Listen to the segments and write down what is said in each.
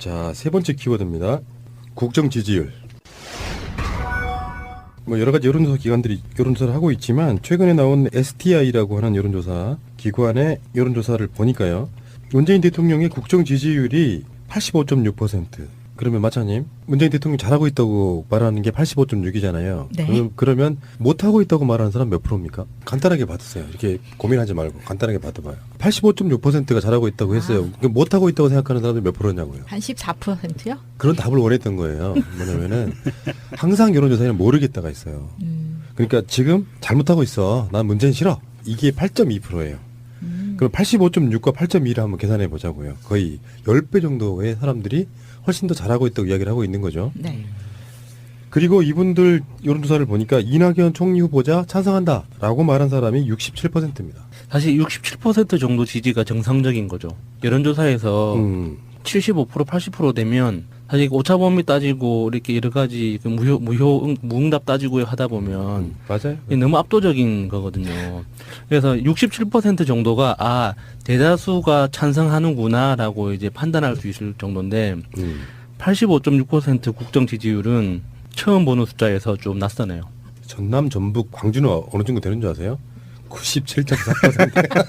자, 세 번째 키워드입니다. 국정 지지율. 뭐 여러 가지 여론조사 기관들이 여론조사를 하고 있지만 최근에 나온 STI라고 하는 여론조사 기관의 여론조사를 보니까요. 문재인 대통령의 국정 지지율이 85.6%. 그러면 마차님, 문재인 대통령이 잘하고 있다고 말하는 게 85.6이잖아요. 네. 그러면 못하고 있다고 말하는 사람 몇 프로입니까? 간단하게 받으세요. 이렇게 고민하지 말고 간단하게 받아봐요. 85.6%가 잘하고 있다고 했어요. 못하고 있다고 생각하는 사람들이 몇 프로냐고요. 한 14%요? 그런 답을 원했던 거예요. 뭐냐면은 항상 여론조사에는 모르겠다가 있어요. 그러니까 지금 잘못하고 있어. 난 문재인 싫어. 이게 8.2%예요. 그럼 85.6과 8.2를 한번 계산해 보자고요. 거의 10배 정도의 사람들이 훨씬 더 잘하고 있다고 이야기를 하고 있는 거죠. 네. 그리고 이분들 여론조사를 보니까 이낙연 총리 후보자 찬성한다라고 말한 사람이 67%입니다. 사실 67% 정도 지지가 정상적인 거죠. 여론조사에서 75% 80% 되면 사실 오차범위 따지고 이렇게 여러 가지 그 무응답 따지고 하다 보면 맞아요. 이게 너무 압도적인 거거든요. 그래서 67% 정도가 대다수가 찬성하는구나라고 이제 판단할 수 있을 정도인데 85.6% 국정 지지율은 처음 보는 숫자에서 좀 낯서네요. 전남, 전북, 광주는 어느 정도 되는 줄 아세요? 97.4%.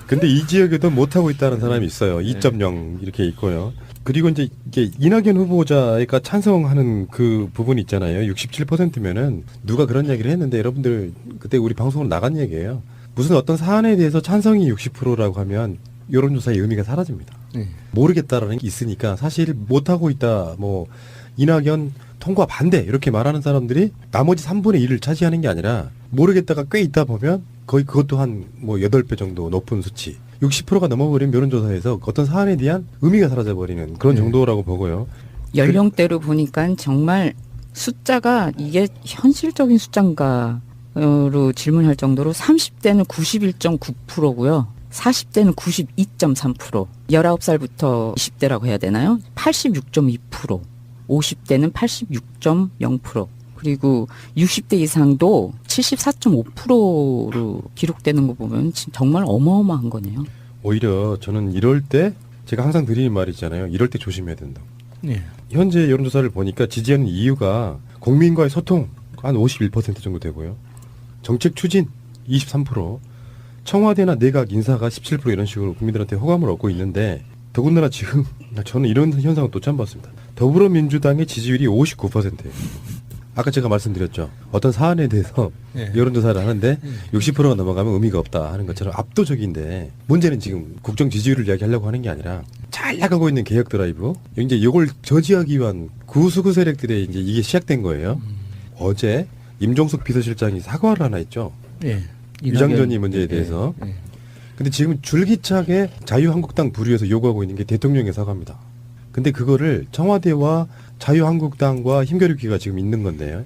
근데 이 지역에도 못하고 있다는 사람이 있어요. 2.0 이렇게 있고요. 그리고 이제 이게 이낙연 후보자가 찬성하는 그 부분이 있잖아요. 67%면은 누가 그런 얘기를 했는데 여러분들 그때 우리 방송으로 나간 얘기예요. 무슨 어떤 사안에 대해서 찬성이 60%라고 하면 여론조사의 의미가 사라집니다. 모르겠다라는 게 있으니까 사실 못하고 있다, 뭐 이낙연 통과 반대 이렇게 말하는 사람들이 나머지 3분의 1을 차지하는 게 아니라 모르겠다가 꽤 있다 보면 거의 그것도 한 뭐 8배 정도 높은 수치. 60%가 넘어버린 여론조사에서 어떤 사안에 대한 의미가 사라져버리는 그런 정도라고 보고요. 연령대로 보니까 정말 숫자가 이게 현실적인 숫자인가로 질문할 정도로 30대는 91.9%고요. 40대는 92.3%, 19살부터 20대라고 해야 되나요? 86.2%, 50대는 86.0%, 그리고 60대 이상도 74.5%로 기록되는 거 보면 정말 어마어마한 거네요. 오히려 저는 이럴 때 제가 항상 드리는 말이 있잖아요. 이럴 때 조심해야 된다고. 네. 현재 여론조사를 보니까 지지하는 이유가 국민과의 소통 한 51% 정도 되고요. 정책 추진 23%, 청와대나 내각 인사가 17% 이런 식으로 국민들한테 호감을 얻고 있는데 더군다나 지금 저는 이런 현상을 또 처음 봤습니다. 더불어민주당의 지지율이 59%예요. 아까 제가 말씀드렸죠. 어떤 사안에 대해서 여론조사를 하는데 60%가 넘어가면 의미가 없다 하는 것처럼 압도적인데 문제는 지금 국정 지지율을 이야기하려고 하는 게 아니라 잘 나가고 있는 개혁 드라이브 이제 이걸 저지하기 위한 구수구 세력들의 이제 이게 시작된 거예요. 어제 임종석 비서실장이 사과를 하나 했죠. 위장전이 문제에 대해서. 근데 지금 줄기차게 자유한국당 부류에서 요구하고 있는 게 대통령의 사과입니다. 근데 그거를 청와대와 자유한국당과 힘겨루기가 지금 있는 건데요.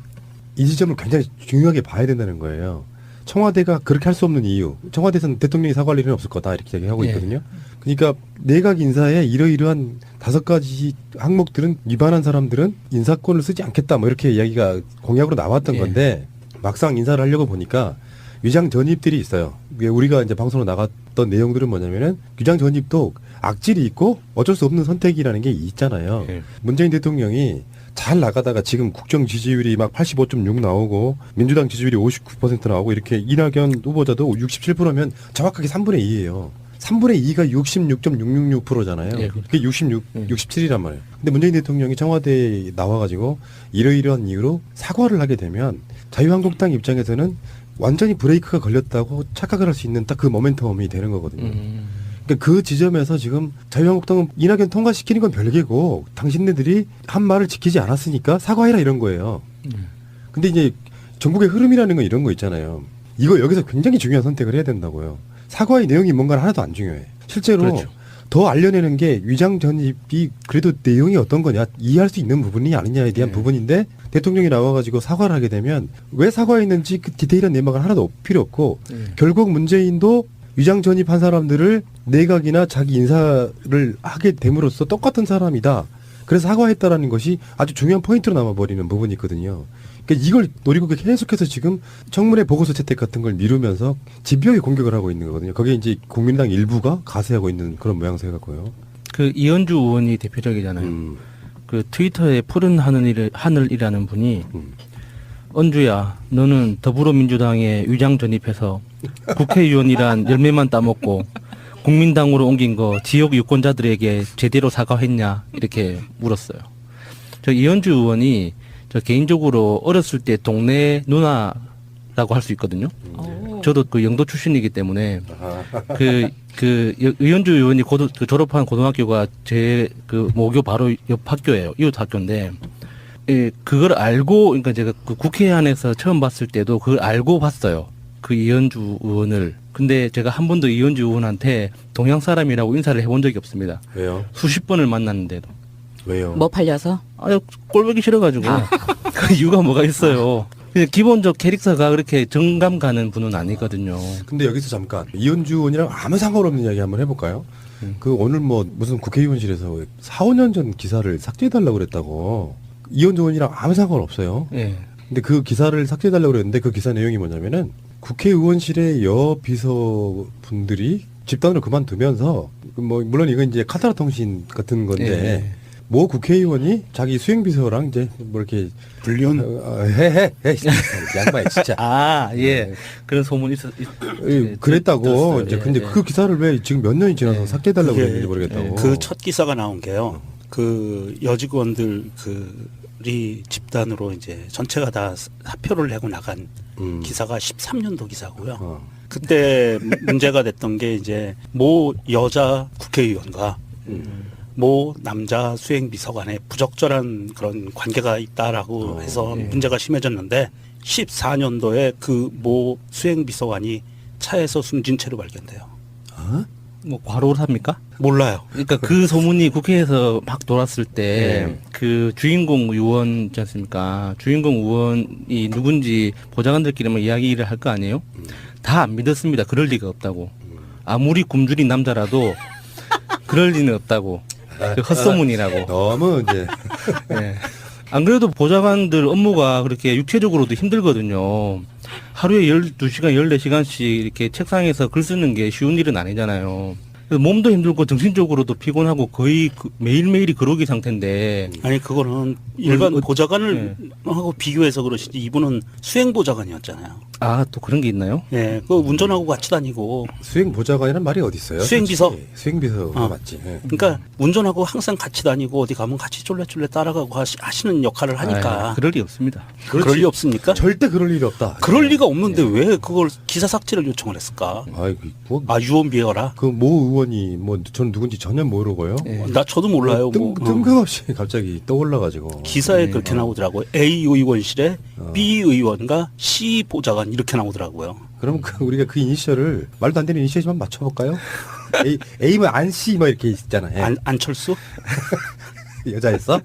이 지점을 굉장히 중요하게 봐야 된다는 거예요. 청와대가 그렇게 할 수 없는 이유. 청와대에서는 대통령이 사과할 일은 없을 거다 이렇게 얘기하고 있거든요. 그러니까 내각 인사에 이러이러한 5가지 항목들은 위반한 사람들은 인사권을 쓰지 않겠다 뭐 이렇게 이야기가 공약으로 나왔던 건데 막상 인사를 하려고 보니까 위장 전입들이 있어요. 우리가 이제 방송으로 나갔던 내용들은 뭐냐면은 위장 전입도 악질이 있고 어쩔 수 없는 선택이라는 게 있잖아요. 문재인 대통령이 잘 나가다가 지금 국정 지지율이 막 85.6 나오고 민주당 지지율이 59% 나오고 이렇게 이낙연 후보자도 67%면 정확하게 3분의 2예요. 3분의 2가 66.666%잖아요. 그게 67이란 말이에요. 근데 문재인 대통령이 청와대에 나와가지고 이러이러한 이유로 사과를 하게 되면 자유한국당 입장에서는 완전히 브레이크가 걸렸다고 착각을 할 수 있는 딱 그 모멘텀이 되는 거거든요. 그러니까 그 지점에서 지금 자유한국당은 이낙연 통과시키는 건 별개고 당신네들이 한 말을 지키지 않았으니까 사과해라 이런 거예요. 근데 이제 전국의 흐름이라는 건 이런 거 있잖아요. 이거 여기서 굉장히 중요한 선택을 해야 된다고요. 사과의 내용이 뭔가는 하나도 안 중요해. 실제로 그렇죠. 더 알려내는 게 위장 전입이 그래도 내용이 어떤 거냐 이해할 수 있는 부분이 아니냐에 대한 부분인데 대통령이 나와가지고 사과를 하게 되면 왜 사과했는지 그 디테일한 내막은 하나도 필요 없고 결국 문재인도 위장 전입한 사람들을 내각이나 자기 인사를 하게 됨으로써 똑같은 사람이다. 그래서 사과했다라는 것이 아주 중요한 포인트로 남아버리는 부분이 있거든요. 그러니까 이걸 노리고 계속해서 지금 청문회 보고서 채택 같은 걸 미루면서 집요하게 공격을 하고 있는 거거든요. 거기에 이제 국민당 일부가 가세하고 있는 그런 모양새 같고요. 그 이현주 의원이 대표적이잖아요. 그 트위터에 푸른 하늘이라는 분이 언주야, 너는 더불어민주당에 위장 전입해서 국회의원이란 열매만 따먹고 국민당으로 옮긴 거 지역 유권자들에게 제대로 사과했냐 이렇게 물었어요. 저 이현주 의원이 저 개인적으로 어렸을 때 동네 누나라고 할 수 있거든요. 저도 그 영도 출신이기 때문에 이현주 의원이 졸업한 고등학교가 제 그 모교 바로 옆 학교예요. 이웃 학교인데. 예, 그걸 알고, 그러니까 제가 그 국회 안에서 처음 봤을 때도 그걸 알고 봤어요. 그 이현주 의원을. 근데 제가 한 번도 이현주 의원한테 동양 사람이라고 인사를 해본 적이 없습니다. 왜요? 수십 번을 만났는데도. 왜요? 뭐 팔려서? 꼴보기 싫어가지고. 그 이유가 뭐가 있어요. 그냥 기본적 캐릭터가 그렇게 정감 가는 분은 아니거든요. 근데 여기서 잠깐 이현주 의원이랑 아무 상관없는 이야기 한번 해볼까요? 그 오늘 뭐 무슨 국회의원실에서 4, 5년 전 기사를 삭제해달라고 그랬다고. 이현주 의원이랑 아무 상관없어요. 예. 근데 그 기사를 삭제해달라고 그랬는데 그 기사 내용이 뭐냐면은 국회의원실의 여 비서분들이 집단으로 그만두면서 뭐 물론 이건 이제 카타라 통신 같은 건데 예. 모 국회의원이 자기 수행비서랑 이제 뭐 이렇게 불륜 해해 양반이 진짜 예. 그런 소문이 그랬다고 들었어요. 이제 예, 근데 예. 그 기사를 왜 지금 몇 년이 지나서 예. 삭제해달라고 그게, 그랬는지 모르겠다고. 그 첫 기사가 나온 게요. 그 여직원들 이 집단으로 이제 전체가 다 사표를 내고 나간 기사가 13년도 기사고요. 그때 문제가 됐던 게 이제 모 여자 국회의원과 모 남자 수행비서관의 부적절한 그런 관계가 있다라고 해서 문제가 심해졌는데 14년도에 그 모 수행비서관이 차에서 숨진 채로 발견돼요. 뭐 과로를 합니까? 몰라요. 그러니까 그 소문이 국회에서 막 돌았을 때 그 주인공 의원 있지 않습니까? 주인공 의원이 누군지 보좌관들끼리만 이야기를 할 거 아니에요? 다 안 믿었습니다. 그럴 리가 없다고. 아무리 굶주린 남자라도 그럴 리는 없다고. 그 헛소문이라고. 너무 이제 예. 안 그래도 보좌관들 업무가 그렇게 육체적으로도 힘들거든요. 하루에 12시간, 14시간씩 이렇게 책상에서 글 쓰는 게 쉬운 일은 아니잖아요. 그래서 몸도 힘들고 정신적으로도 피곤하고 거의 매일매일이 그러기 상태인데. 아니 그거는 일반 어, 보좌관을 하고 비교해서 그러시지 이분은 수행 보좌관이었잖아요. 아, 또 그런 게 있나요? 예, 그 운전하고 같이 다니고 수행보좌관이란 말이 어디 있어요? 수행비서. 솔직히. 수행비서가 맞지. 예. 그러니까 운전하고 항상 같이 다니고 어디 가면 같이 쫄래쫄래 따라가고 하시는 역할을 하니까 그럴 리 없습니다. 그럴 리 없습니까? 절대 그럴 일이 없다. 그럴 리가 없는데 왜 그걸 기사 삭제를 요청을 했을까? 아이고 뭐, 아 유언비어라. 그 모 의원이 뭐 저는 누군지 전혀 모르고요. 나 저도 몰라요. 뭐. 뜬금없이 갑자기 떠올라가지고. 기사에 그렇게 나오더라고요. A 의원실에 B 의원과 C 보좌관 이렇게 나오더라고요. 그럼 우리가 그 이니셜을 말도 안 되는 이니셜만 맞춰볼까요? A면 안씨 뭐 이렇게 있잖아. 예. 안철수? 여자였어?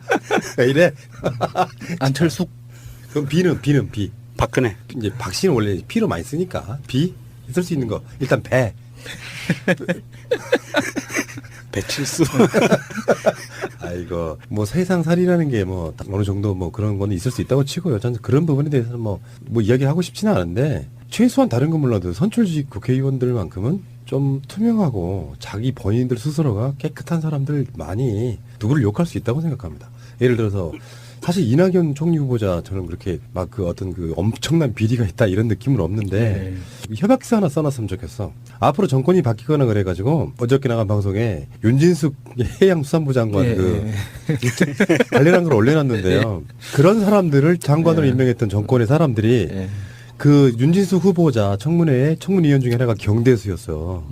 왜 이래? 안철수. 그럼 B는 B. 박근혜. 이제 박씨는 원래 P로 많이 쓰니까 B 쓸 수 있는 거 일단 배. 배칠수. 아이고 뭐 세상살이라는 게 뭐 어느 정도 뭐 그런 거는 있을 수 있다고 치고요. 저는 그런 부분에 대해서는 뭐 이야기하고 싶지는 않은데 최소한 다른 건 몰라도 선출직 국회의원들만큼은 좀 투명하고 자기 본인들 스스로가 깨끗한 사람들 많이 누구를 욕할 수 있다고 생각합니다. 예를 들어서 사실 이낙연 총리 후보자 저는 그렇게 막 그 어떤 그 엄청난 비리가 있다 이런 느낌은 없는데 협약서 하나 써놨으면 좋겠어. 앞으로 정권이 바뀌거나 그래가지고 어저께 나간 방송에 윤진숙 해양수산부 장관 관련한 걸 올려놨는데요. 그런 사람들을 장관으로 임명했던 정권의 사람들이 그 윤진숙 후보자 청문회에 청문위원 중에 하나가 경대수였어.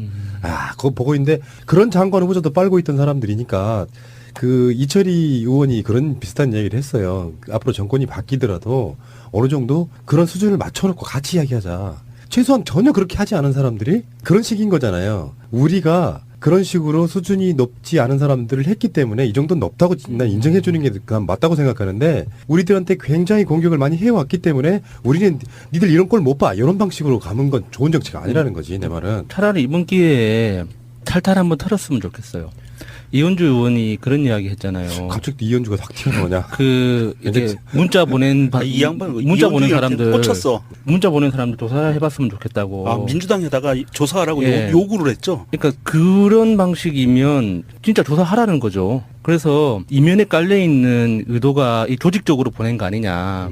그거 보고 있는데 그런 장관 후보자도 빨고 있던 사람들이니까 그 이철희 의원이 그런 비슷한 얘기를 했어요. 앞으로 정권이 바뀌더라도 어느 정도 그런 수준을 맞춰놓고 같이 이야기하자. 최소한 전혀 그렇게 하지 않은 사람들이 그런 식인 거잖아요. 우리가 그런 식으로 수준이 높지 않은 사람들을 했기 때문에 이 정도는 높다고 난 인정해 주는 게 맞다고 생각하는데 우리들한테 굉장히 공격을 많이 해왔기 때문에 우리는 니들 이런 꼴 못 봐. 이런 방식으로 가는 건 좋은 정치가 아니라는 거지 내 말은. 차라리 이번 기회에 탈탈 한번 털었으면 좋겠어요. 이현주 의원이 그런 이야기 했잖아요. 갑자기 이현주가 확 튀어나오냐? 이렇게 문자 보낸 이 양반 문자 보낸 사람들 꽂혔어. 문자 보낸 사람들 조사해봤으면 좋겠다고. 민주당에다가 조사하라고 예. 요구를 했죠. 그러니까 그런 방식이면 진짜 조사하라는 거죠. 그래서 이면에 깔려 있는 의도가 이 조직적으로 보낸 거 아니냐.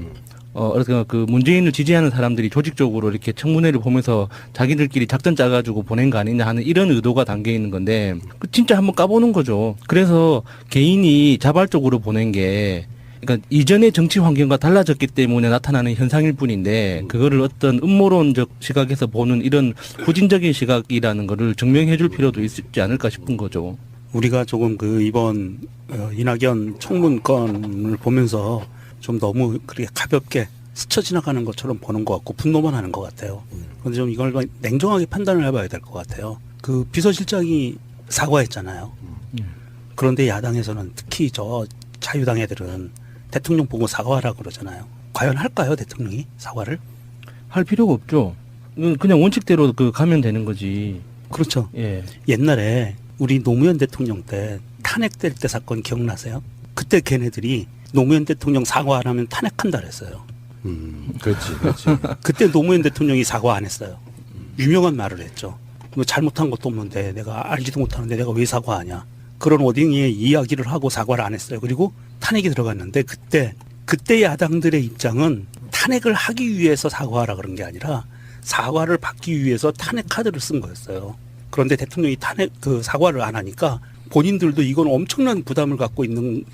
그래서 그 문재인을 지지하는 사람들이 조직적으로 이렇게 청문회를 보면서 자기들끼리 작전 짜가지고 보낸 거 아니냐 하는 이런 의도가 담겨 있는 건데 진짜 한번 까보는 거죠. 그래서 개인이 자발적으로 보낸 게 그러니까 이전의 정치 환경과 달라졌기 때문에 나타나는 현상일 뿐인데 그거를 어떤 음모론적 시각에서 보는 이런 후진적인 시각이라는 거를 증명해 줄 필요도 있지 않을까 싶은 거죠. 우리가 조금 그 이번 이낙연 청문건을 보면서 좀 너무 그렇게 가볍게 스쳐 지나가는 것처럼 보는 것 같고 분노만 하는 것 같아요. 그런데 좀 이걸 냉정하게 판단을 해봐야 될 것 같아요. 그 비서실장이 사과했잖아요. 그런데 야당에서는 특히 저 자유당 애들은 대통령 보고 사과하라고 그러잖아요. 과연 할까요, 대통령이 사과를? 할 필요가 없죠. 그냥 원칙대로 가면 되는 거지. 그렇죠. 예. 옛날에 우리 노무현 대통령 때 탄핵될 때 사건 기억나세요? 그때 걔네들이 노무현 대통령 사과 안 하면 탄핵한다 그랬어요. 그렇지. 그때 노무현 대통령이 사과 안 했어요. 유명한 말을 했죠. 뭐 잘못한 것도 없는데 내가 알지도 못하는데 내가 왜 사과하냐. 그런 워딩의 이야기를 하고 사과를 안 했어요. 그리고 탄핵이 들어갔는데 그때 야당들의 입장은 탄핵을 하기 위해서 사과하라 그런 게 아니라 사과를 받기 위해서 탄핵 카드를 쓴 거였어요. 그런데 대통령이 사과를 안 하니까 본인들도 이건 엄청난 부담을 갖고 있는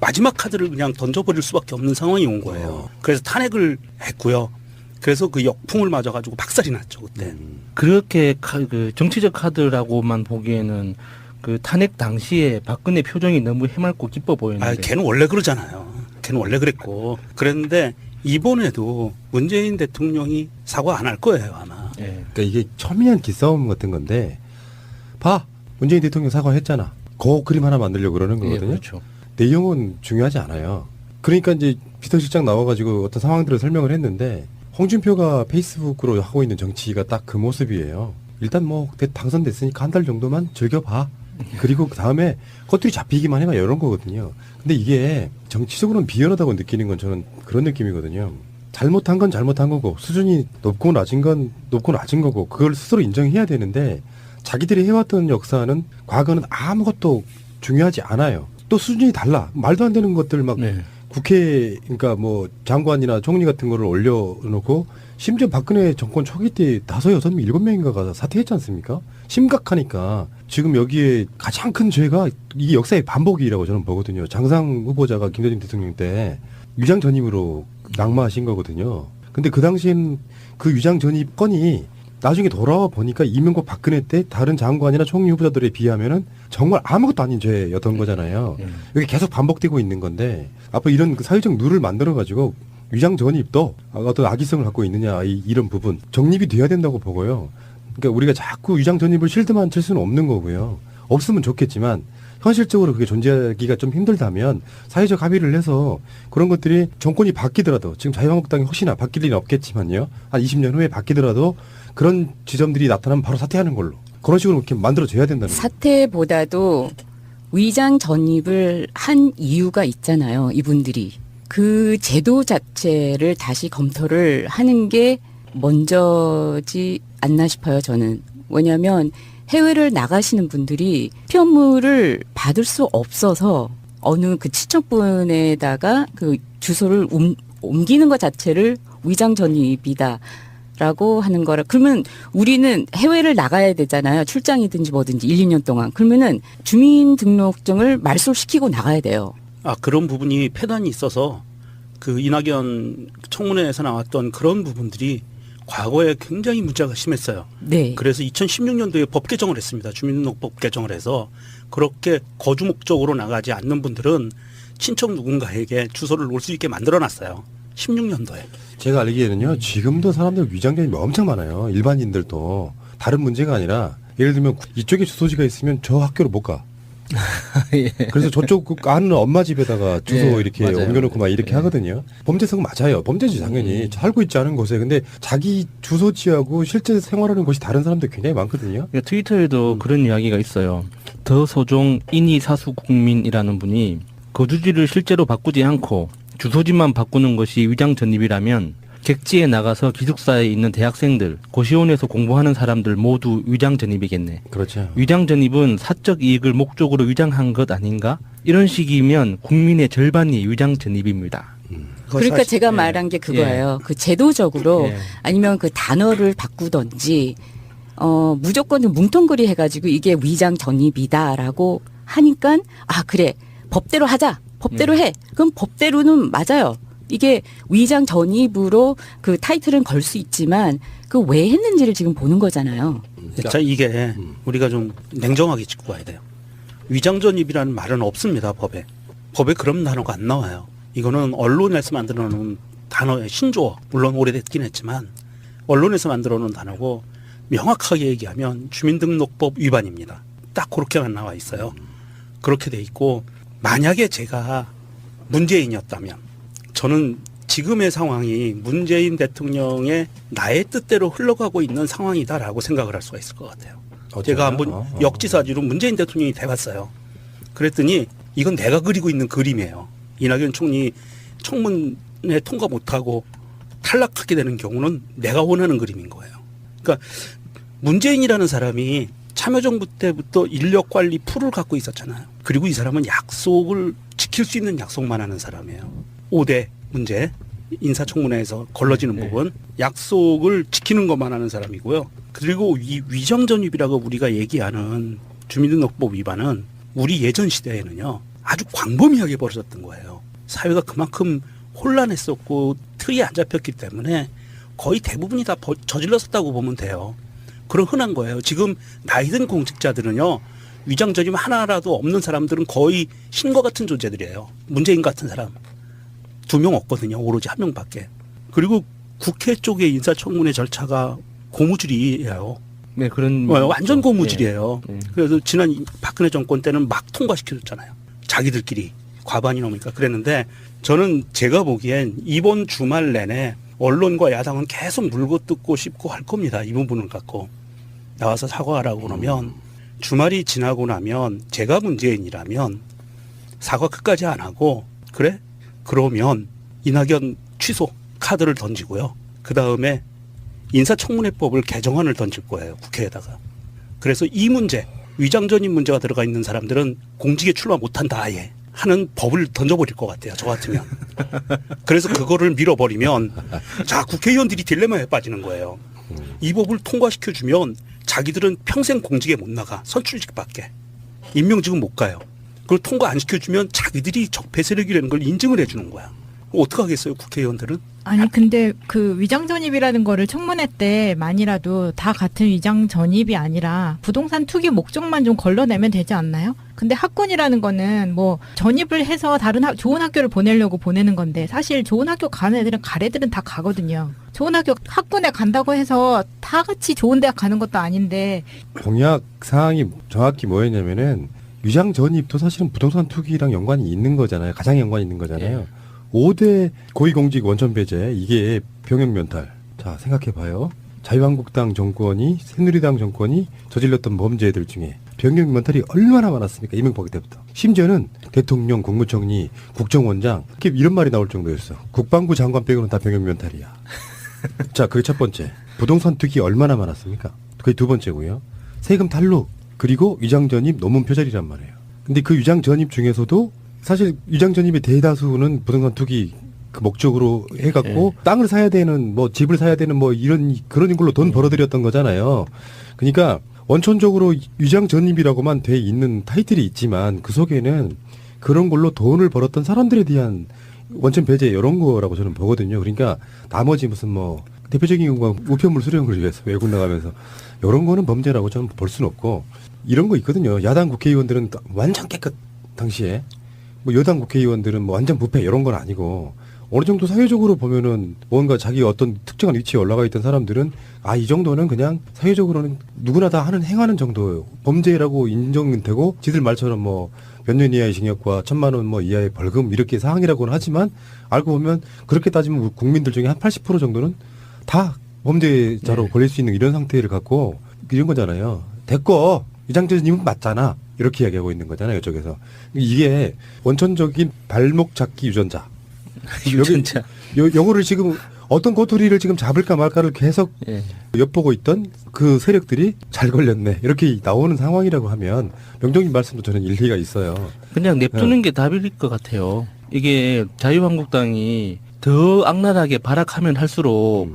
마지막 카드를 그냥 던져버릴 수밖에 없는 상황이 온 거예요. 그래서 탄핵을 했고요. 그래서 그 역풍을 맞아가지고 박살이 났죠, 그때. 그렇게 그 정치적 카드라고만 보기에는 그 탄핵 당시에 박근혜 표정이 너무 해맑고 기뻐 보였는데. 걔는 원래 그러잖아요. 걔는 원래 그랬고. 그랬는데 이번에도 문재인 대통령이 사과 안 할 거예요, 아마. 예. 그러니까 이게 첨예한 기싸움 같은 건데 봐. 문재인 대통령 사과했잖아. 그 그림 하나 만들려고 그러는 거거든요. 예, 그렇죠. 내용은 중요하지 않아요. 그러니까 이제 비서실장 나와가지고 어떤 상황들을 설명을 했는데 홍준표가 페이스북으로 하고 있는 정치가 딱 그 모습이에요. 일단 뭐 당선됐으니까 한 달 정도만 즐겨봐. 그리고 그 다음에 것들이 잡히기만 해봐 이런 거거든요. 근데 이게 정치적으로는 비열하다고 느끼는 건 저는 그런 느낌이거든요. 잘못한 건 잘못한 거고 수준이 높고 낮은 건 높고 낮은 거고 그걸 스스로 인정해야 되는데 자기들이 해왔던 역사는 과거는 아무것도 중요하지 않아요. 또 수준이 달라. 말도 안 되는 것들 막 네. 국회 그러니까 뭐 장관이나 총리 같은 거를 올려놓고 심지어 박근혜 정권 초기 때 5, 6명, 7명인가가 사퇴했지 않습니까? 심각하니까 지금 여기에 가장 큰 죄가 이게 역사의 반복이라고 저는 보거든요. 장상 후보자가 김대중 대통령 때 위장 전입으로 낙마하신 거거든요. 근데 그 당시엔 그 위장 전입 건이 나중에 돌아와 보니까 이명박 박근혜 때 다른 장관이나 총리 후보자들에 비하면은 정말 아무것도 아닌 죄였던 거잖아요. 여기 계속 반복되고 있는 건데 앞으로 이런 그 사회적 룰을 만들어 가지고 위장 전입도 어떤 악의성을 갖고 있느냐 이런 부분 정립이 돼야 된다고 보고요. 그러니까 우리가 자꾸 위장 전입을 실드만 칠 수는 없는 거고요. 없으면 좋겠지만 현실적으로 그게 존재하기가 좀 힘들다면 사회적 합의를 해서 그런 것들이 정권이 바뀌더라도 지금 자유한국당이 혹시나 바뀔 일은 없겠지만요. 한 20년 후에 바뀌더라도 그런 지점들이 나타나면 바로 사퇴하는 걸로 그런 식으로 이렇게 만들어져야 된다는 거예요. 사퇴보다도 위장 전입을 한 이유가 있잖아요. 이분들이. 그 제도 자체를 다시 검토를 하는 게 먼저지 않나 싶어요. 저는. 왜냐하면 해외를 나가시는 분들이 편물을 받을 수 없어서 어느 그 친척분에다가 그 주소를 옮기는 것 자체를 위장 전입이다. 라고 하는 거라. 그러면 우리는 해외를 나가야 되잖아요. 출장이든지 뭐든지 1, 2년 동안. 그러면은 주민등록증을 말소시키고 나가야 돼요. 그런 부분이 폐단이 있어서 그 이낙연 청문회에서 나왔던 그런 부분들이 과거에 굉장히 문제가 심했어요. 네. 그래서 2016년도에 법 개정을 했습니다. 주민등록법 개정을 해서 그렇게 거주 목적으로 나가지 않는 분들은 친척 누군가에게 주소를 놓을 수 있게 만들어놨어요. 16년도에. 제가 알기에는요. 지금도 사람들 위장전입이 엄청 많아요. 일반인들도. 다른 문제가 아니라 예를 들면 이쪽에 주소지가 있으면 저 학교로 못 가. 예. 그래서 저쪽 아는 엄마 집에다가 주소 예, 이렇게 맞아요. 옮겨놓고 막 이렇게 예. 하거든요. 범죄성 맞아요. 범죄지 당연히. 살고 있지 않은 곳에. 근데 자기 주소지하고 실제 생활하는 곳이 다른 사람들 굉장히 많거든요. 그러니까 트위터에도 그런 이야기가 있어요. 더 소종 인이 사수 국민이라는 분이 거주지를 실제로 바꾸지 않고 주소지만 바꾸는 것이 위장 전입이라면 객지에 나가서 기숙사에 있는 대학생들, 고시원에서 공부하는 사람들 모두 위장 전입이겠네. 그렇죠. 위장 전입은 사적 이익을 목적으로 위장한 것 아닌가? 이런 식이면 국민의 절반이 위장 전입입니다. 그러니까 제가 말한 게 그거예요. 그 제도적으로 예. 아니면 그 단어를 바꾸던지 무조건 좀 뭉텅그리 해가지고 이게 위장 전입이다라고 하니까 아 그래 법대로 하자. 법대로 해. 그럼 법대로는 맞아요. 이게 위장 전입으로 그 타이틀은 걸 수 있지만 그 왜 했는지를 지금 보는 거잖아요. 자, 이게 우리가 좀 냉정하게 짚고 가야 돼요. 위장 전입이라는 말은 없습니다, 법에. 법에 그런 단어가 안 나와요. 이거는 언론에서 만들어 놓은 단어의 신조어. 물론 오래됐긴 했지만 언론에서 만들어 놓은 단어고 명확하게 얘기하면 주민등록법 위반입니다. 딱 그렇게만 나와 있어요. 그렇게 돼 있고 만약에 제가 문재인이었다면 저는 지금의 상황이 문재인 대통령의 나의 뜻대로 흘러가고 있는 상황이다라고 생각을 할 수가 있을 것 같아요. 제가 한번 역지사지로 문재인 대통령이 돼봤어요. 그랬더니 이건 내가 그리고 있는 그림이에요. 이낙연 총리 청문회 통과 못하고 탈락하게 되는 경우는 내가 원하는 그림인 거예요. 그러니까 문재인이라는 사람이 참여정부 때부터 인력관리 풀을 갖고 있었잖아요. 그리고 이 사람은 약속을 지킬 수 있는 약속만 하는 사람이에요. 5대 문제, 인사청문회에서 걸러지는 부분, 약속을 지키는 것만 하는 사람이고요. 그리고 이 위정전입이라고 우리가 얘기하는 주민등록법 위반은 우리 예전 시대에는요, 아주 광범위하게 벌어졌던 거예요. 사회가 그만큼 혼란했었고 틀이 안 잡혔기 때문에 거의 대부분이 다 저질렀었다고 보면 돼요. 그런 흔한 거예요. 지금 나이 든 공직자들은요, 위장 전입 하나라도 없는 사람들은 거의 신과 같은 존재들이에요. 문재인 같은 사람 2명 없거든요. 오로지 1명밖에. 그리고 국회 쪽의 인사청문회 절차가 고무줄이에요. 네, 그런 완전 고무줄이에요. 예. 그래서 지난 박근혜 정권 때는 막 통과시켜줬잖아요. 자기들끼리 과반이 넘으니까 그랬는데 저는 제가 보기엔 이번 주말 내내 언론과 야당은 계속 물고 뜯고 씹고 할 겁니다. 이 부분을 갖고 나와서 사과하라고 그러면 주말이 지나고 나면 제가 문재인이라면 사과 끝까지 안 하고 그래? 그러면 이낙연 취소 카드를 던지고요. 그다음에 인사청문회법을 개정안을 던질 거예요. 국회에다가. 그래서 이 문제 위장전입 문제가 들어가 있는 사람들은 공직에 출마 못한다 아예 하는 법을 던져버릴 것 같아요. 저 같으면. 그래서 그거를 밀어버리면 자 국회의원들이 딜레마에 빠지는 거예요. 이 법을 통과시켜주면 자기들은 평생 공직에 못 나가. 선출직밖에. 임명직은 못 가요. 그걸 통과 안 시켜주면 자기들이 적폐 세력이라는 걸 인증을 해주는 거야. 어떻게 하겠어요 국회의원들은? 아니 근데 그 위장 전입이라는 거를 청문회 때만이라도 다 같은 위장 전입이 아니라 부동산 투기 목적만 좀 걸러내면 되지 않나요? 근데 학군이라는 거는 뭐 전입을 해서 다른 좋은 학교를 보내려고 보내는 건데 사실 좋은 학교 가는 애들은 갈 애들은 다 가거든요. 좋은 학교 학군에 간다고 해서 다 같이 좋은 대학 가는 것도 아닌데 공약 사항이 정확히 뭐였냐면은 위장 전입도 사실은 부동산 투기랑 연관이 있는 거잖아요. 가장 연관이 있는 거잖아요. 5대 고위공직 원천 배제 이게 병역 면탈. 자 생각해봐요. 자유한국당 정권이 새누리당 정권이 저질렀던 범죄들 중에 병역 면탈이 얼마나 많았습니까? 이명박 때부터. 심지어는 대통령, 국무총리, 국정원장 이렇게 이런 말이 나올 정도였어. 국방부 장관 빼고는 다 병역 면탈이야. 자 그게 첫 번째. 부동산 투기 얼마나 많았습니까? 그게 두 번째고요. 세금 탈루 그리고 위장 전입 논문 표절이란 말이에요. 근데 그 위장 전입 중에서도 사실 위장 전입의 대다수는 부동산 투기 그 목적으로 해갖고 땅을 사야 되는 뭐 집을 사야 되는 뭐 이런 그런 걸로 돈 벌어들였던 거잖아요. 그러니까 원천적으로 위장 전입이라고만 돼 있는 타이틀이 있지만 그 속에는 그런 걸로 돈을 벌었던 사람들에 대한 원천 배제 이런 거라고 저는 보거든요. 그러니까 나머지 무슨 뭐 대표적인 경우가 우편물 수령을 위해서 외국 나가면서 이런 거는 범죄라고 저는 볼 수는 없고 이런 거 있거든요. 야당 국회의원들은 완전 깨끗 당시에 뭐 여당 국회의원들은 뭐 완전 부패 이런 건 아니고 어느 정도 사회적으로 보면은 뭔가 자기 어떤 특정한 위치에 올라가 있던 사람들은 이 정도는 그냥 사회적으로는 누구나 다 하는 행하는 정도 범죄라고 인정되고 지들 말처럼 뭐 몇 년 이하의 징역과 1,000만 원 뭐 이하의 벌금 이렇게 사항이라고는 하지만 알고 보면 그렇게 따지면 국민들 중에 한 80% 정도는 다 범죄자로 걸릴 수 있는 이런 상태를 갖고 이런 거잖아요. 됐고 위장전입은 맞잖아. 이렇게 이야기하고 있는 거잖아요. 이쪽에서. 이게 원천적인 발목 잡기 유전자. 유전자. 요거를 지금 어떤 꼬투리를 지금 잡을까 말까를 계속 예. 엿보고 있던 그 세력들이 잘 걸렸네. 이렇게 나오는 상황이라고 하면 명정님 말씀도 저는 일리가 있어요. 그냥 냅두는 게 답일 것 같아요. 이게 자유한국당이 더 악랄하게 발악하면 할수록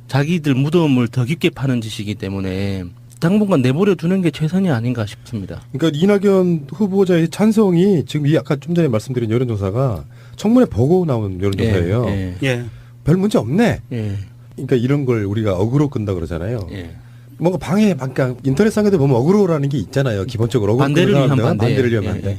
자기들 무덤을 더 깊게 파는 짓이기 때문에 당분간 내버려 두는 게 최선이 아닌가 싶습니다. 그러니까 이낙연 후보자의 찬성이 지금 이 아까 좀 전에 말씀드린 여론조사가 청문회 보고 나온 여론조사예요. 예. 예. 별 문제 없네. 예. 그러니까 이런 걸 우리가 어그로 끈다 그러잖아요. 예. 뭔가 그러니까 인터넷상에도 보면 어그로라는 게 있잖아요. 기본적으로 어그로 반대를 위한 끄는 반대. 반대를 위한 예, 반대. 예.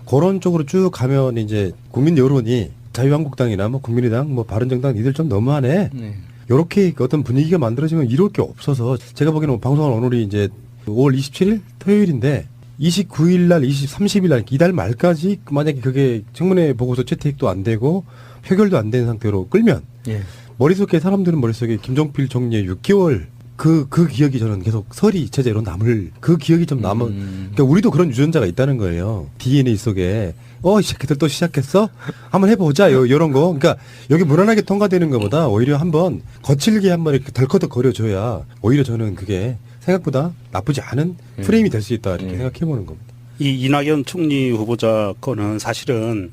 그런 쪽으로 쭉 가면 이제 국민 여론이 자유한국당이나 뭐 국민의당 뭐 바른정당 니들 좀 너무하네. 네. 요렇게 어떤 분위기가 만들어지면 이럴 게 없어서 제가 보기에는 방송할 오늘이 이제 5월 27일 토요일인데 29일 날, 30일 날 이달 말까지 만약에 그게 청문회 보고서 채택도 안 되고 표결도 안 된 상태로 끌면 예. 머릿속에 사람들은 머릿속에 김종필 총리의 6개월 그 기억이 저는 계속 설이 체제로 남을 그 기억이 좀 남은 그러니까 우리도 그런 유전자가 있다는 거예요. DNA 속에 시작했어 또 시작했어 한번 해보자 요런 거 그러니까 여기 무난하게 통과되는 것보다 오히려 한번 거칠게 한번 이렇게 덜커덕 거려줘야 오히려 저는 그게 생각보다 나쁘지 않은 프레임이 될 수 있다 이렇게 생각해보는 겁니다. 이 이낙연 총리 후보자 거는 사실은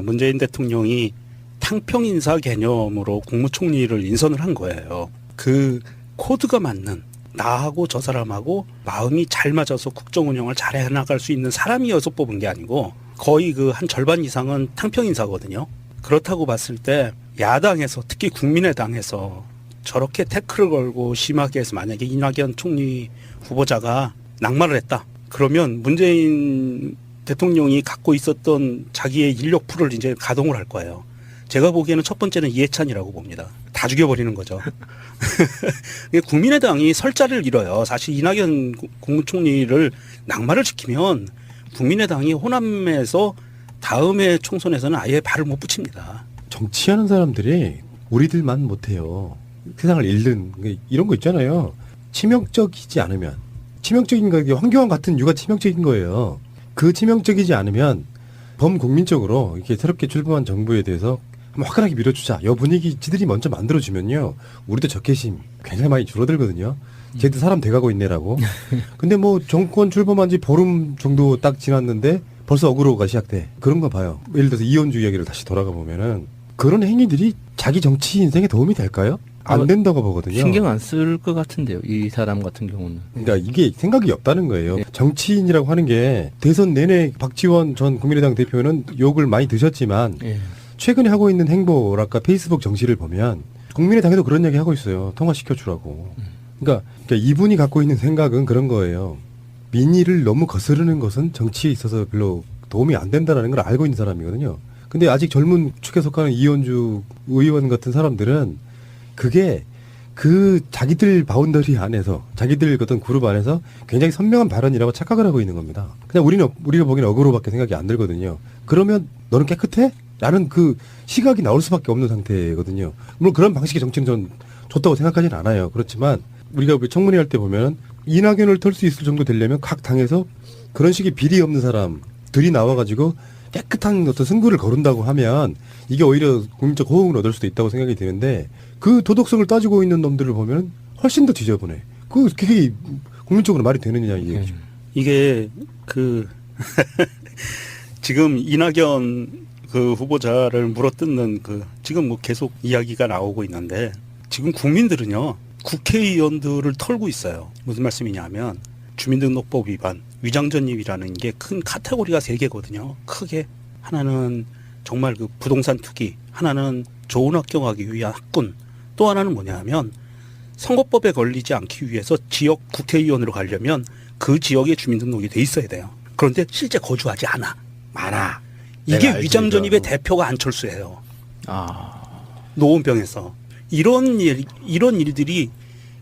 문재인 대통령이 탕평 인사 개념으로 국무총리를 인선을 한 거예요. 그 코드가 맞는 나하고 저 사람하고 마음이 잘 맞아서 국정 운영을 잘 해나갈 수 있는 사람이어서 뽑은 게 아니고 거의 그 한 절반 이상은 탕평 인사거든요. 그렇다고 봤을 때 야당에서 특히 국민의당에서 저렇게 태클을 걸고 심하게 해서 만약에 이낙연 총리 후보자가 낙마를 했다. 그러면 문재인 대통령이 갖고 있었던 자기의 인력풀을 이제 가동을 할 거예요. 제가 보기에는 첫 번째는 이해찬이라고 봅니다. 다 죽여버리는 거죠. 국민의당이 설자를 잃어요. 사실 이낙연 국무총리를 낙마를 시키면 국민의당이 호남에서 다음에 총선에서는 아예 발을 못 붙입니다. 정치하는 사람들이 우리들만 못해요. 세상을 잃는 이런 거 있잖아요. 치명적이지 않으면 치명적인 거 황교안 같은 유가 치명적인 거예요. 그 치명적이지 않으면 범국민적으로 이렇게 새롭게 출범한 정부에 대해서 한번 화끈하게 밀어주자. 요 분위기 지들이 먼저 만들어주면요. 우리도 적개심 굉장히 많이 줄어들거든요. 쟤도 사람 돼가고 있네라고. 근데 뭐 정권 출범한 지 보름 정도 딱 지났는데 벌써 어그로가 시작돼. 그런 거 봐요. 예를 들어서 이혼주 이야기를 다시 돌아가 보면은 그런 행위들이 자기 정치 인생에 도움이 될까요? 안 된다고 보거든요. 신경 안 쓸 것 같은데요. 이 사람 같은 경우는. 그러니까 이게 생각이 없다는 거예요. 정치인이라고 하는 게 대선 내내 박지원 전 국민의당 대표는 욕을 많이 드셨지만 예. 최근에 하고 있는 행보랄까 페이스북 정치를 보면 국민의당에도 그런 얘기 하고 있어요. 통화시켜주라고. 그러니까 이분이 갖고 있는 생각은 그런 거예요. 민의를 너무 거스르는 것은 정치에 있어서 별로 도움이 안 된다는 걸 알고 있는 사람이거든요. 근데 아직 젊은 축에 속하는 이현주 의원 같은 사람들은 그게 그 자기들 바운더리 안에서 자기들 어떤 그룹 안에서 굉장히 선명한 발언이라고 착각을 하고 있는 겁니다. 그냥 우리가 보기엔 어그로밖에 생각이 안 들거든요. 그러면 너는 깨끗해? 라는 그 시각이 나올 수밖에 없는 상태거든요. 물론 그런 방식의 정치는 전 좋다고 생각하지는 않아요. 그렇지만 우리가 청문회 할 때 보면 이낙연을 털 수 있을 정도 되려면 각 당에서 그런 식의 비리 없는 사람들이 나와가지고 깨끗한 어떤 승부를 거른다고 하면 이게 오히려 국민적 호응을 얻을 수도 있다고 생각이 드는데 그 도덕성을 따지고 있는 놈들을 보면 훨씬 더 지저분해. 그게 국민적으로 말이 되느냐 이 얘기죠. 이게 지금 이낙연 그 후보자를 물어뜯는 지금 뭐 계속 이야기가 나오고 있는데 지금 국민들은요 국회의원들을 털고 있어요. 무슨 말씀이냐면 주민등록법 위반, 위장전입이라는 게 큰 카테고리가 3개거든요. 크게 하나는 정말 그 부동산 투기, 하나는 좋은 학교 가기 위한 학군, 또 하나는 뭐냐면 선거법에 걸리지 않기 위해서 지역 국회의원으로 가려면 그 지역에 주민등록이 돼 있어야 돼요. 그런데 실제 거주하지 않아. 많아. 이게 위장전입의 대표가 안철수예요. 노원병에서 이런 일들이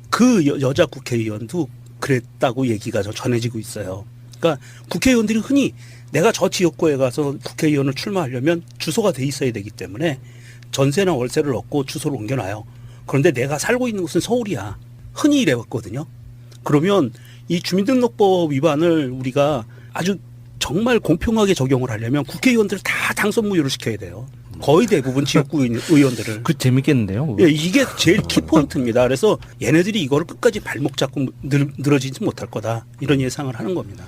그 여자 국회의원도 그랬다고 얘기가 전해지고 있어요. 그러니까 국회의원들이 흔히 내가 저 지역구에 가서 국회의원을 출마하려면 주소가 돼 있어야 되기 때문에 전세나 월세를 얻고 주소를 옮겨놔요. 그런데 내가 살고 있는 곳은 서울이야. 흔히 이래왔거든요. 그러면 이 주민등록법 위반을 우리가 아주 정말 공평하게 적용을 하려면 국회의원들을 다 당선 무효를 시켜야 돼요. 거의 대부분 지역구 의원들을. 그 재밌겠는데요. 예, 이게 제일 키포인트입니다. 그래서 얘네들이 이거를 끝까지 발목 잡고 늘어지지 못할 거다. 이런 예상을 하는 겁니다.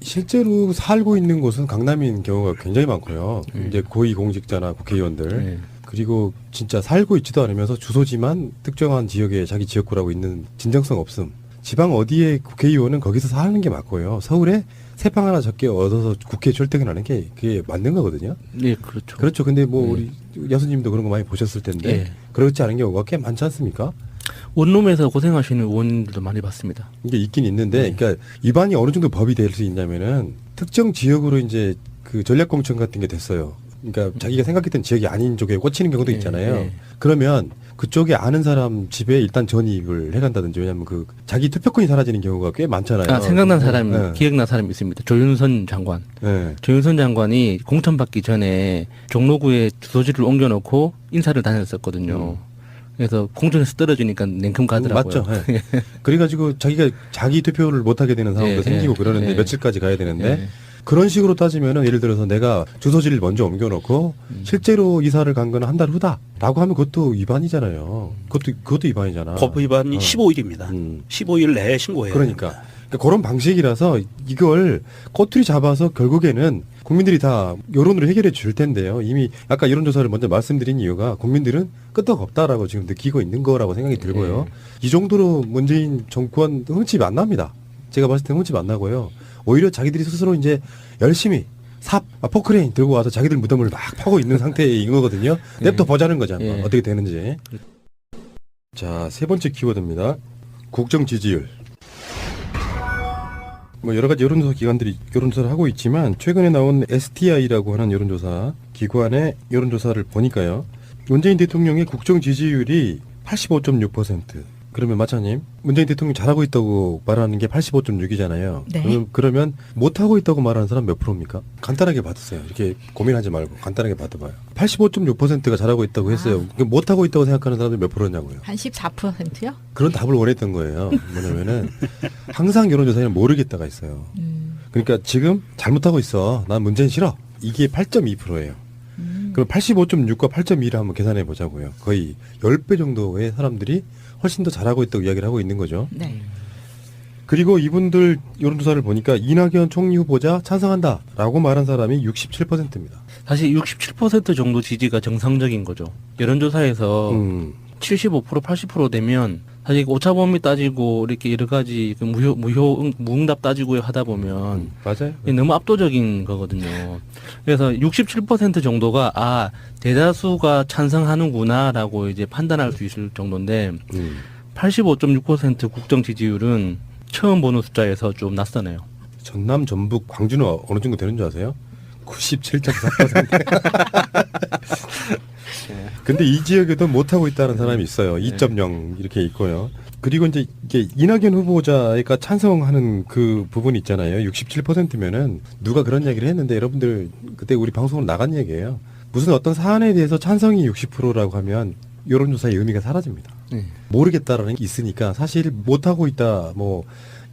실제로 살고 있는 곳은 강남인 경우가 굉장히 많고요. 이제 고위공직자나 국회의원들. 네. 그리고 진짜 살고 있지도 않으면서 주소지만 특정한 지역에 자기 지역구라고 있는 진정성 없음. 지방 어디에 국회의원은 거기서 사는 게 맞고요. 서울에 새 방 하나 적게 얻어서 국회에 출퇴근하는 게 그게 맞는 거거든요. 네, 그렇죠. 그렇죠. 근데 뭐 우리 여수님도 그런 거 많이 보셨을 텐데 네. 그렇지 않은 경우가 꽤 많지 않습니까? 원룸에서 고생하시는 의원님들도 많이 봤습니다. 이게 있긴 있는데, 그러니까 위반이 어느 정도 법이 될 수 있냐면은 특정 지역으로 이제 그 전략공천 같은 게 됐어요. 그러니까 자기가 생각했던 지역이 아닌 쪽에 꽂히는 경우도 있잖아요. 네. 그러면 그쪽에 아는 사람 집에 일단 전입을 해간다든지, 왜냐하면 그 자기 투표권이 사라지는 경우가 꽤 많잖아요. 아, 생각난 사람, 네. 기억난 사람이 있습니다. 조윤선 장관. 네. 조윤선 장관이 공천 받기 전에 종로구에 주소지를 옮겨놓고 인사를 다녔었거든요. 그래서 공천에서 떨어지니까 냉큼 가더라고요. 맞죠. 네. 그래가지고 자기가 자기 투표를 못하게 되는 상황도 예, 생기고 예, 그러는데 예. 며칠까지 가야 되는데 예. 그런 식으로 따지면은 예를 들어서 내가 주소지를 먼저 옮겨놓고 실제로 이사를 간 거는 한 달 후다라고 하면 그것도 위반이잖아요. 그것도 위반이잖아. 법 위반이 15일입니다. 15일 내에 신고해요. 그러니까 그런 방식이라서 이걸 꼬투리 잡아서 결국에는 국민들이 다 여론으로 해결해 줄 텐데요. 이미 아까 여론조사를 먼저 말씀드린 이유가 국민들은 끄떡없다라고 지금 느끼고 있는 거라고 생각이 들고요. 이 정도로 문재인 정권 흠집이 안 납니다. 제가 봤을 때 흠집 안 나고요. 오히려 자기들이 스스로 이제 열심히 포크레인 들고 와서 자기들 무덤을 막 파고 있는 상태인 거거든요. 냅둬 보자는 거죠. 한번. 어떻게 되는지. 자, 세 번째 키워드입니다. 국정 지지율. 뭐 여러 가지 여론조사 기관들이 여론조사를 하고 있지만 최근에 나온 STI라고 하는 여론조사 기관의 여론조사를 보니까요. 문재인 대통령의 국정 지지율이 85.6%. 그러면 마차님, 문재인 대통령 잘하고 있다고 말하는 게 85.6이잖아요. 네. 그러면 못하고 있다고 말하는 사람 몇 프로입니까? 간단하게 받으세요. 이렇게 고민하지 말고 간단하게 받아봐요. 85.6%가 잘하고 있다고 했어요. 못하고 있다고 생각하는 사람들 몇 프로냐고요. 한 14%요? 그런 답을 원했던 거예요. 뭐냐면은 항상 여론조사에는 모르겠다가 있어요. 그러니까 지금 잘못하고 있어. 난 문재인 싫어. 이게 8.2%예요. 그럼 85.6과 8.2를 한번 계산해 보자고요. 거의 10배 정도의 사람들이 훨씬 더 잘하고 있다고 이야기를 하고 있는 거죠. 네. 그리고 이분들 여론조사를 보니까 이낙연 총리 후보자 찬성한다라고 말한 사람이 67%입니다. 사실 67% 정도 지지가 정상적인 거죠. 여론조사에서 75% 80% 되면 사실 오차범위 따지고 이렇게 여러 가지 무응답 따지고 하다 보면 맞아요. 너무 압도적인 거거든요. 그래서 67% 정도가 대다수가 찬성하는구나라고 이제 판단할 수 있을 정도인데 85.6% 국정 지지율은 처음 보는 숫자에서 좀 낯서네요. 전남, 전북, 광주는 어느 정도 되는 줄 아세요? 97.4%. 근데 이 지역에도 못하고 있다는 사람이 있어요. 2.0 이렇게 있고요. 그리고 이제 이게 이낙연 후보자가 찬성하는 그 부분이 있잖아요. 67%면은 누가 그런 얘기를 했는데 여러분들 그때 우리 방송으로 나간 얘기예요. 무슨 어떤 사안에 대해서 찬성이 60%라고 하면 여론조사의 의미가 사라집니다. 모르겠다라는 게 있으니까 사실 못하고 있다, 뭐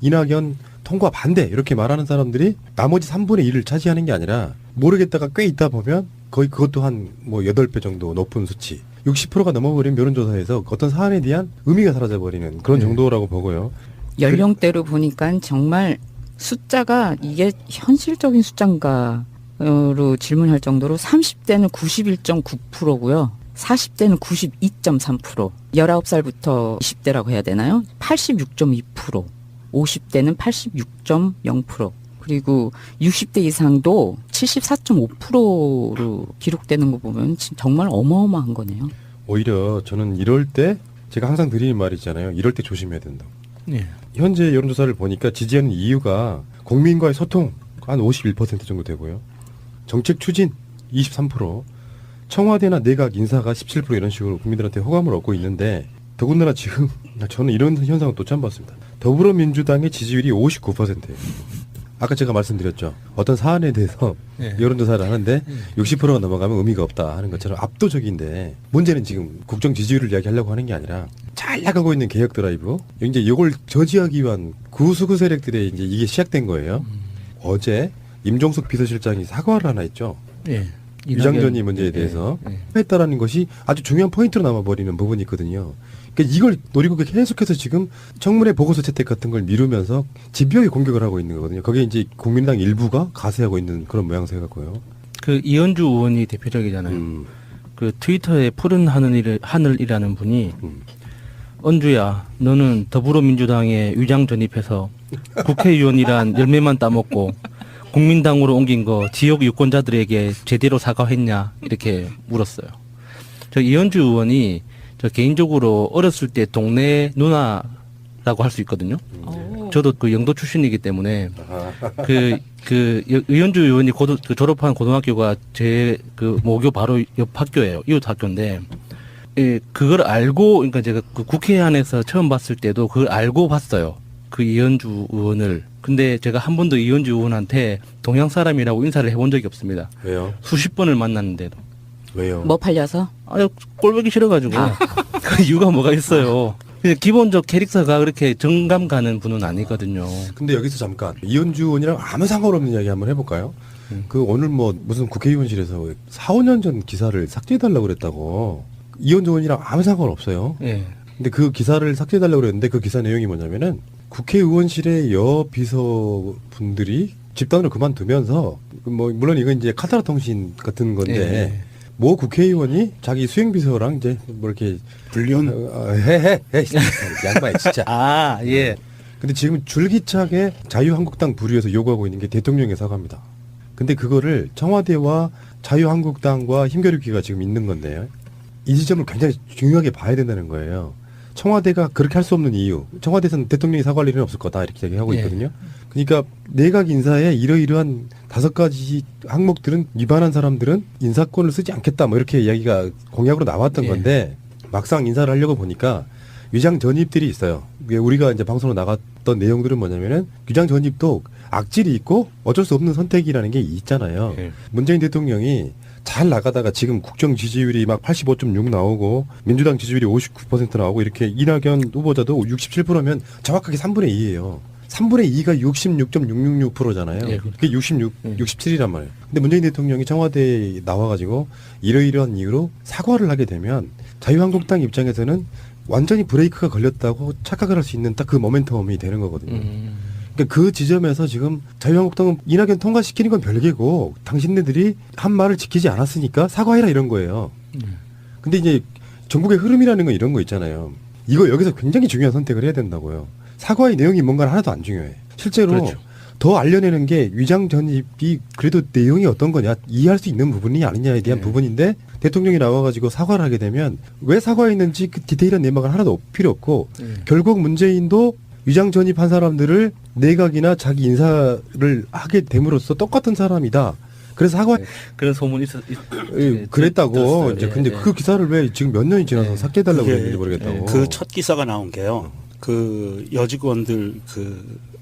이낙연 통과 반대 이렇게 말하는 사람들이 나머지 3분의 1을 차지하는 게 아니라 모르겠다가 꽤 있다 보면 거의 그것도 한 뭐 8배 정도 높은 수치. 60%가 넘어버린 여론조사에서 어떤 사안에 대한 의미가 사라져버리는 그런 정도라고 보고요. 연령대로 보니까 정말 숫자가 이게 현실적인 숫자인가로 질문할 정도로 30대는 91.9%고요. 40대는 92.3%, 19살부터 20대라고 해야 되나요? 86.2%, 50대는 86.0%, 그리고 60대 이상도 74.5%로 기록되는 거 보면 정말 어마어마한 거네요. 오히려 저는 이럴 때 제가 항상 드리는 말이 있잖아요. 이럴 때 조심해야 된다. 네. 현재 여론조사를 보니까 지지하는 이유가 국민과의 소통 한 51% 정도 되고요. 정책 추진 23%, 청와대나 내각 인사가 17% 이런 식으로 국민들한테 호감을 얻고 있는데 더군다나 지금 저는 이런 현상을 또 처음 봤습니다. 더불어민주당의 지지율이 59%예요. 아까 제가 말씀드렸죠. 어떤 사안에 대해서 네. 여론조사를 하는데 60%가 넘어가면 의미가 없다 하는 것처럼 압도적인데 문제는 지금 국정 지지율을 이야기하려고 하는 게 아니라 잘 나가고 있는 개혁 드라이브 이제 이걸 저지하기 위한 구수구 세력들의 이제 이게 시작된 거예요. 어제 임종석 비서실장이 사과를 하나 했죠. 예. 위장전이 문제에 대해서 예. 했다라는 것이 아주 중요한 포인트로 남아버리는 부분이 있거든요. 그러니까 이걸 노리고 계속해서 지금 청문회 보고서 채택 같은 걸 미루면서 집요하게 공격을 하고 있는 거거든요. 거기에 이제 국민당 일부가 가세하고 있는 그런 모양새 같고요. 그 이현주 의원이 대표적이잖아요. 그 트위터에 푸른 하늘이라는 분이 언주야, 너는 더불어민주당에 위장 전입해서 국회의원이란 열매만 따먹고 국민당으로 옮긴 거 지역 유권자들에게 제대로 사과했냐 이렇게 물었어요. 저 이현주 의원이 저 개인적으로 어렸을 때 동네 누나라고 할 수 있거든요. 저도 그 영도 출신이기 때문에 이현주 의원이 졸업한 고등학교가 제 그 모교 바로 옆 학교예요. 이웃 학교인데 예, 그걸 알고 그러니까 제가 그 국회 안에서 처음 봤을 때도 그걸 알고 봤어요. 그 이현주 의원을. 근데 제가 한 번도 이현주 의원한테 동양 사람이라고 인사를 해본 적이 없습니다. 왜요? 수십 번을 만났는데도. 왜요? 뭐 팔려서? 꼴보기 싫어가지고. 그 이유가 뭐가 있어요. 그냥 기본적 캐릭터가 그렇게 정감 가는 분은 아니거든요. 근데 여기서 잠깐 이현주 의원이랑 아무 상관없는 이야기 한번 해볼까요? 그 오늘 뭐 무슨 국회의원실에서 4, 5년 전 기사를 삭제해달라고 그랬다고. 이현주 의원이랑 아무 상관없어요. 예. 근데 그 기사를 삭제해달라고 그랬는데 그 기사 내용이 뭐냐면은 국회의원실의 여 비서분들이 집단으로 그만두면서 뭐 물론 이건 이제 카타라 통신 같은 건데 예. 모 국회의원이 자기 수행비서랑 이제 뭐 이렇게 불륜 해해 양반이 진짜. 아, 예. 근데 지금 줄기차게 자유한국당 부류에서 요구하고 있는 게 대통령의 사과입니다. 근데 그거를 청와대와 자유한국당과 힘겨루기가 지금 있는 건데요. 이 지점을 굉장히 중요하게 봐야 된다는 거예요. 청와대가 그렇게 할 수 없는 이유. 청와대에서는 대통령이 사과할 일은 없을 거다 이렇게 얘기하고 있거든요. 그러니까 내각 인사에 이러이러한 5가지 항목들은 위반한 사람들은 인사권을 쓰지 않겠다 뭐 이렇게 이야기가 공약으로 나왔던 건데 막상 인사를 하려고 보니까 위장 전입들이 있어요. 우리가 이제 방송으로 나갔던 내용들은 뭐냐면은 위장 전입도 악질이 있고 어쩔 수 없는 선택이라는 게 있잖아요. 문재인 대통령이 잘 나가다가 지금 국정 지지율이 막 85.6 나오고 민주당 지지율이 59% 나오고 이렇게 이낙연 후보자도 67%면 정확하게 3분의 2예요. 3분의 2가 66.666%잖아요. 예. 그게 67이란 말이에요. 근데 문재인 대통령이 청와대에 나와가지고 이러이러한 이유로 사과를 하게 되면 자유한국당 입장에서는 완전히 브레이크가 걸렸다고 착각을 할 수 있는 딱 그 모멘텀이 되는 거거든요. 그러니까 그 지점에서 지금 자유한국당은 이낙연 통과시키는 건 별개고 당신네들이 한 말을 지키지 않았으니까 사과해라 이런 거예요. 근데 이제 전국의 흐름이라는 건 이런 거 있잖아요. 이거 여기서 굉장히 중요한 선택을 해야 된다고요. 사과의 내용이 뭔가는 하나도 안 중요해. 실제로 그렇죠. 더 알려내는 게 위장 전입이 그래도 내용이 어떤 거냐 이해할 수 있는 부분이 아니냐에 대한 부분인데 대통령이 나와가지고 사과를 하게 되면 왜 사과했는지 그 디테일한 내막은 하나도 필요 없고 결국 문재인도 위장 전입한 사람들을 내각이나 자기 인사를 하게 됨으로써 똑같은 사람이다. 그래서 사과 그런 소문이 그랬다고 들었어요. 이제 예, 근데 예. 그 기사를 왜 지금 몇 년이 지나서 삭제해달라고 그랬는지 모르겠다고. 그 첫 기사가 나온 게요. 그 여직원들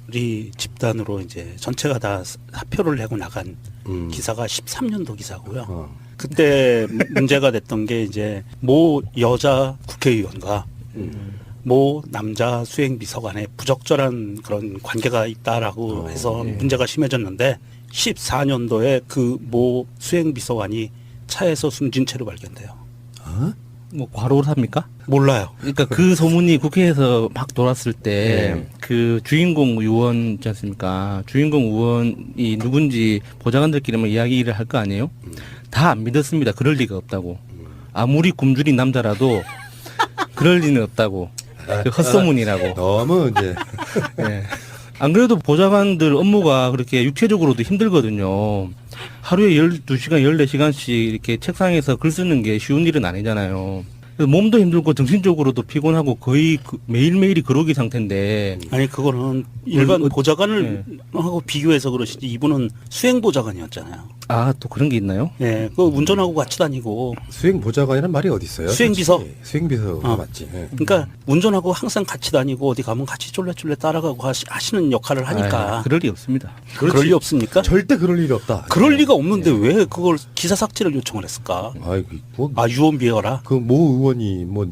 그리 집단으로 이제 전체가 다 사표를 내고 나간 기사가 13년도 기사고요. 그때 문제가 됐던 게 이제 모 여자 국회의원과 모 남자 수행비서관의 부적절한 그런 관계가 있다라고 해서 문제가 심해졌는데 14년도에 그 모 수행비서관이 차에서 숨진 채로 발견돼요. 뭐 과로삽니까? 몰라요. 그러니까 그 소문이 국회에서 막 돌았을 때 그 주인공 의원 있지 않습니까? 주인공 의원이 누군지 보좌관들끼리만 이야기를 할 거 아니에요? 다 안 믿었습니다. 그럴 리가 없다고. 아무리 굶주린 남자라도 그럴 리는 없다고. 그 헛소문이라고. 너무 이제 예. 안 그래도 보좌관들 업무가 그렇게 육체적으로도 힘들거든요. 하루에 12시간, 14시간씩 이렇게 책상에서 글 쓰는 게 쉬운 일은 아니잖아요. 그래서 몸도 힘들고 정신적으로도 피곤하고 거의 매일매일이 그러기 상태인데 아니 그거는 일반 어, 보좌관을 하고 비교해서 그러시지 이분은 수행 보좌관이었잖아요. 아, 또 그런 게 있나요? 예, 그 운전하고 같이 다니고 수행 보좌관이란 말이 어디 있어요? 수행비서. 솔직히. 수행비서가 어. 맞지. 예. 그러니까 운전하고 항상 같이 다니고 어디 가면 같이 쫄래쫄래 따라가고 하시는 역할을 하니까 아, 그럴 리 없습니다. 그럴 리 없습니까? 절대 그럴 일이 없다. 그럴 리가 없는데 왜 그걸 기사 삭제를 요청을 했을까? 아이, 뭐, 아 유언비어라. 그 모 의원이 뭐